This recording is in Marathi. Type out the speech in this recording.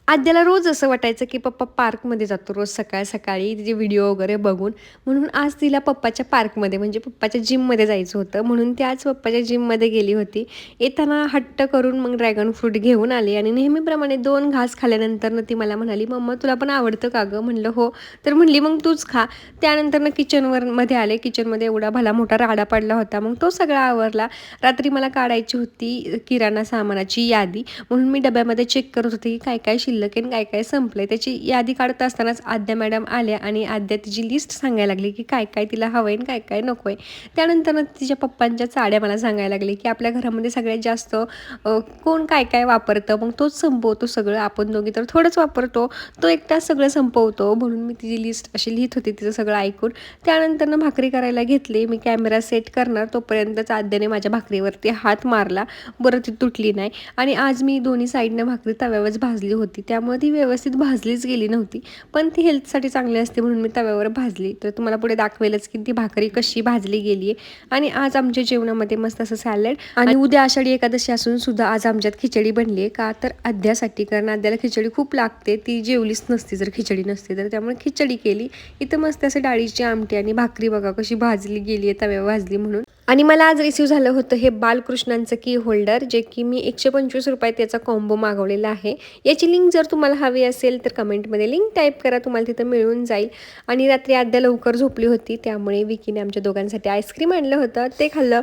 आद्याला रोज असं वाटायचं की पप्पा पार्कमध्ये जातो रोज सकाळी तिचे व्हिडिओ वगैरे बघून. म्हणून आज तिला पप्पाच्या पार्कमध्ये म्हणजे पप्पाच्या जिममध्ये जायचं होतं. म्हणून ती आज पप्पाच्या जिममध्ये गेली होती. येताना हट्ट करून मग ड्रॅगन फ्रूट घेऊन आली आणि नेहमीप्रमाणे 2 घास खाल्ल्यानंतरनं ती मला म्हणाली, "मम्मा तुला पण आवडतं का गं?" म्हणलं, "हो." तर म्हणली, "मग तूच खा." त्यानंतरनं मध्ये आले. किचनमध्ये एवढा भला मोठा राडा पडला होता. मग तो सगळा आवरला. रात्री मला काढायची होती किराणा सामानाची यादी. म्हणून मी डब्यामध्ये चेक करत होते की काय-काय शिल्लक आहे आणि काय-काय संपलंय. त्याची यादी काढत असतानाच आद्या मॅडम आल्या आणि आद्या तिची लिस्ट सांगायला लागली की काय-काय तिला हवंय आणि काय-काय नकोय. त्यानंतर तिच्या पप्पांच्या चाड्या मला सांगायला लागली की आपल्या घरामध्ये सगळ्यात जास्त कोण काय-काय वापरतं, मग तोच संपवतो सगळं. आपण दोघी तर थोडंच वापरतो. तो एकटाच सगळं संपवतो. म्हणून मी तिची लिस्ट अशी लिहित होती तिचं सगळं ऐकून. त्यानंतर भाकरी करायला घेतली. मी कॅमेरा सेट करणार तोपर्यंतच आद्याने माझ्या भाकरीवरती हात मारला. बरं ती तुटली नाही. आणि आज मी दोन्ही साईडनं भाकरी तव्यावरच भाजली होती. त्यामुळे ती व्यवस्थित भाजलीच गेली नव्हती. पण ती हेल्थसाठी चांगली असते म्हणून मी तव्यावर भाजली. तर तुम्हाला पुढे दाखवेलच की ती भाकरी कशी भाजली गेली आहे. आणि आज आमच्या जेवणामध्ये मस्त असं सॅलड आणि उद्या आषाढी एकादशी असून सुद्धा आज आमच्यात खिचडी बनली आहे. का तर आद्यासाठी, कारण आद्याला खिचडी खूप लागते. ती जेवलीच नसती जर खिचडी नसती तर, त्यामुळे खिचडी केली. इथं मस्त असं डाळीची आमटी आणि भाकरी बघा कशी भाजली गेली आहे तव्यावर भाजली म्हणून. आणि मला आज रिसीव्ह झालं होतं हे बालकृष्णांचं की होल्डर, जे की मी 125 रुपयात त्याचा कॉम्बो मागवलेला आहे. याची लिंक जर तुम्हाला हवी असेल तर कमेंटमध्ये लिंक टाईप करा, तुम्हाला तिथं मिळून जाईल. आणि रात्री आद्या लवकर झोपली होती त्यामुळे विकीने आमच्या दोघांसाठी आईस्क्रीम आणलं होतं, ते खाल्लं.